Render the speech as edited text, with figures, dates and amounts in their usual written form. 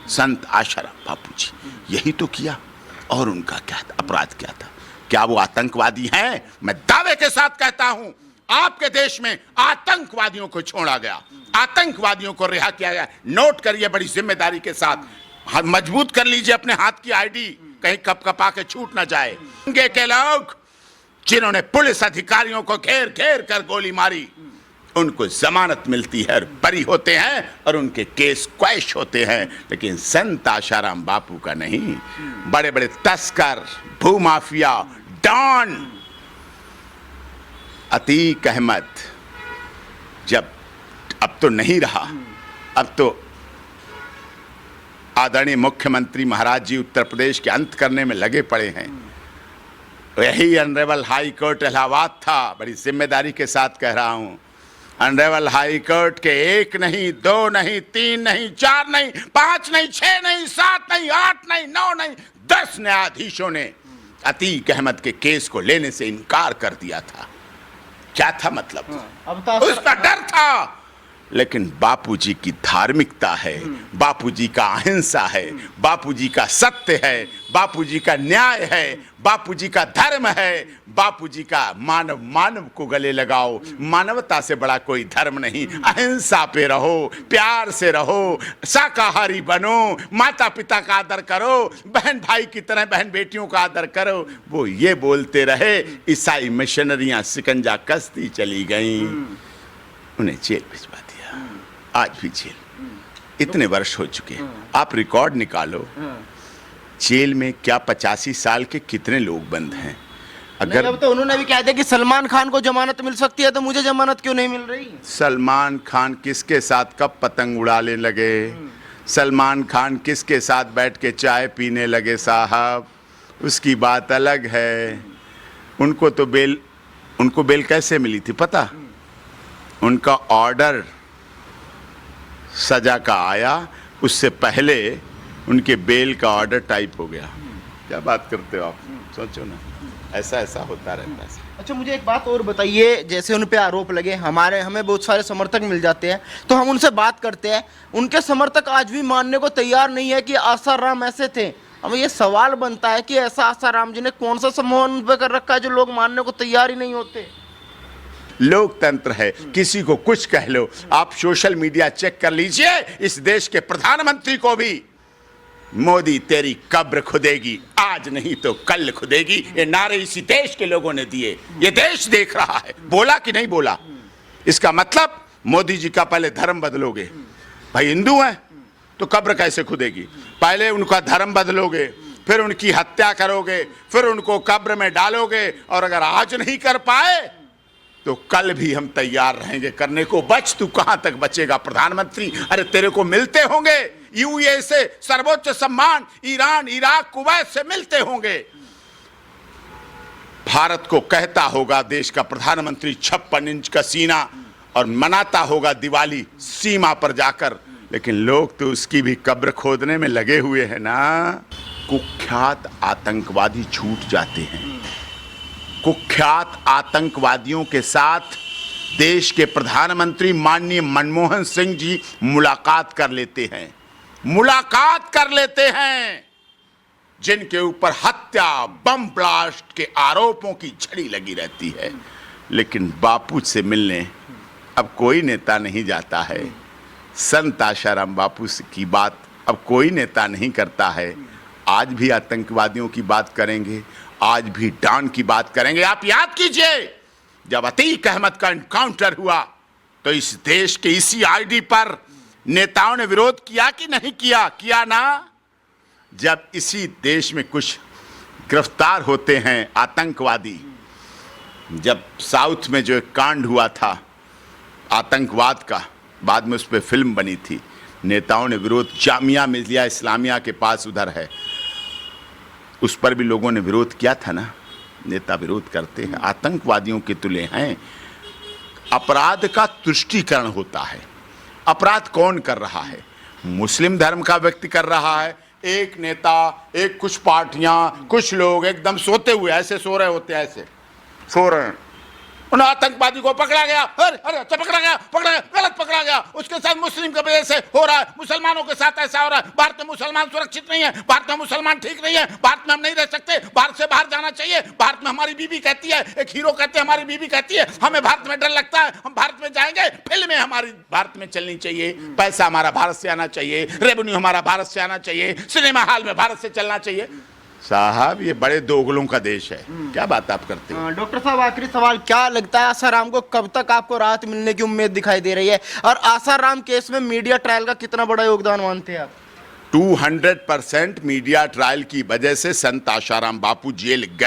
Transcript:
संत आशाराम बापू जी यही तो किया। और उनका क्या था, अपराध क्या था? क्या वो आतंकवादी हैं? मैं दावे के साथ कहता हूं आपके देश में आतंकवादियों को छोड़ा गया, आतंकवादियों को रिहा किया गया। नोट करिए बड़ी जिम्मेदारी के साथ, मजबूत कर लीजिए अपने हाथ की आईडी, कहीं कपकपा के छूट ना जाए। के लोग जिन्होंने पुलिस अधिकारियों को घेर घेर कर गोली मारी, उनको जमानत मिलती है और बरी होते हैं और उनके केस क्वैश होते हैं। लेकिन संत आशाराम बापू का नहीं। बड़े बड़े तस्कर, भूमाफिया, डॉन अतीक अहमद जब अब तो नहीं रहा, अब तो आदरणीय मुख्यमंत्री महाराज जी उत्तर प्रदेश के अंत करने में लगे पड़े हैं। यही ऑनरेबल हाई कोर्ट इलाहाबाद था, बड़ी जिम्मेदारी के साथ कह रहा हूं। ऑनरेबल हाई कोर्ट के 1 नहीं, 2 नहीं, 3 नहीं, 4 नहीं, 5 नहीं, 6 नहीं, 7 नहीं, 8 नहीं, 9 नहीं, 10 न्यायाधीशों ने अतीक अहमद के केस को लेने से इनकार कर दिया था। क्या था मतलब? उसका डर था। लेकिन बापूजी की धार्मिकता है, बापूजी का अहिंसा है, बापूजी का सत्य है, बापूजी का न्याय है, बापूजी का धर्म है, बापूजी का मानव मानव को गले लगाओ। मानवता से बड़ा कोई धर्म नहीं। अहिंसा पे रहो, प्यार से रहो, शाकाहारी बनो, माता पिता का आदर करो, बहन भाई की तरह बहन बेटियों का आदर करो। वो ये बोलते रहे, ईसाई मिशनरियां शिकंजा कसती चली गईं, उन्हें जेल भिजवा दिया। आज भी जेल, इतने वर्ष हो चुके हैं। आप रिकॉर्ड निकालो, जेल में क्या 85 साल के कितने लोग बंद हैं। अगर अब तो उन्होंने भी कहा था कि सलमान खान को जमानत मिल सकती है, तो मुझे जमानत क्यों नहीं मिल रही? सलमान खान किसके साथ कब पतंग उड़ाने लगे? सलमान खान किसके साथ बैठ के चाय पीने लगे साहब? उसकी बात अलग है। उनको बेल कैसे मिली थी पता? उनका ऑर्डर सजा का आया, उससे पहले उनके बेल का ऑर्डर टाइप हो गया। क्या बात करते हो आप? सोचो ना, ऐसा ऐसा होता रहता है। अच्छा, मुझे एक बात और बताइए, जैसे उन पे आरोप लगे, हमें बहुत सारे समर्थक मिल जाते हैं, तो हम उनसे बात करते हैं, उनके समर्थक आज भी मानने को तैयार नहीं है कि आसाराम ऐसे थे। अब ये सवाल बनता है कि ऐसा आसाराम जी ने कौन सा सम्मान पे कर रखा है जो लोग मानने को तैयार ही नहीं होते? लोकतंत्र है, किसी को कुछ कह लो। आप सोशल मीडिया चेक कर लीजिए, इस देश के प्रधानमंत्री को भी मोदी तेरी कब्र खुदेगी, आज नहीं तो कल खुदेगी, ये नारे इसी देश के लोगों ने दिए। ये देश देख रहा है, बोला कि नहीं बोला। इसका मतलब मोदी जी का पहले धर्म बदलोगे। भाई हिंदू हैं तो कब्र कैसे खुदेगी? पहले उनका धर्म बदलोगे, फिर उनकी हत्या करोगे, फिर उनको कब्र में डालोगे, और अगर आज नहीं कर पाए तो कल भी हम तैयार रहेंगे करने को। बच, तू कहां तक बचेगा प्रधानमंत्री? अरे तेरे को मिलते होंगे यूएई से सर्वोच्च सम्मान, ईरान, इराक, कुवैत से मिलते होंगे। भारत को कहता होगा देश का प्रधानमंत्री 56 इंच का सीना, और मनाता होगा दिवाली सीमा पर जाकर। लेकिन लोग तो उसकी भी कब्र खोदने में लगे हुए हैं ना। कुख्यात आतंकवादी छूट जाते हैं। कुख्यात आतंकवादियों के साथ देश के प्रधानमंत्री माननीय मनमोहन सिंह जी मुलाकात कर लेते हैं, जिनके ऊपर हत्या, बम ब्लास्ट के आरोपों की छड़ी लगी रहती है। लेकिन बापू से मिलने अब कोई नेता नहीं जाता है। संत आशाराम बापू की बात अब कोई नेता नहीं करता है। आज भी आतंकवादियों की बात करेंगे, आज भी डॉन की बात करेंगे। आप याद कीजिए, जब अतीक अहमद का एनकाउंटर हुआ तो इस देश के इसी आईडी पर नेताओं ने विरोध किया कि नहीं किया? किया ना। जब इसी देश में कुछ गिरफ्तार होते हैं आतंकवादी, जब साउथ में जो एक कांड हुआ था आतंकवाद का, बाद में उस पर फिल्म बनी थी, नेताओं ने विरोध, जामिया मिलिया इस्लामिया के पास उधर है, उस पर भी लोगों ने विरोध किया था ना। नेता विरोध करते हैं, आतंकवादियों के तुले हैं। अपराध का तुष्टीकरण होता है। अपराध कौन कर रहा है? मुस्लिम धर्म का व्यक्ति कर रहा है। एक नेता, एक कुछ पार्टियां, कुछ लोग एकदम सोते हुए ऐसे सो रहे होते हैं, ऐसे सो रहे हैं, उन आतंकवादी को पकड़ा गया, अरे अरे अच्छा पकड़ा गया, गलत पकड़ा गया, उसके साथ मुस्लिम की वजह से हो रहा है, मुसलमानों के साथ ऐसा हो रहा है। भारत में मुसलमान सुरक्षित नहीं है, भारत में मुसलमान ठीक नहीं है, भारत में हम नहीं रह सकते, भारत से बाहर जाना चाहिए। भारत में हमारी बीबी कहती है, एक हीरो कहते हैं हमारी बीबी कहती है हमें भारत में डर लगता है, हम भारत में जाएंगे, फिल्में हमारी भारत में चलनी चाहिए, पैसा हमारा भारत से आना चाहिए, रेवेन्यू हमारा भारत से आना चाहिए, सिनेमा हॉल में भारत से चलना चाहिए। साहब ये बड़े दोगलों का देश है, क्या बात आप करते हैं। डॉक्टर साहब आखिरी सवाल, क्या लगता है आसाराम को कब तक आपको राहत मिलने की उम्मीद दिखाई दे रही है, और आसाराम केस में मीडिया ट्रायल का कितना बड़ा योगदान मानते हैं आप? 200% मीडिया ट्रायल की वजह से संत आसाराम बापू जेल गए।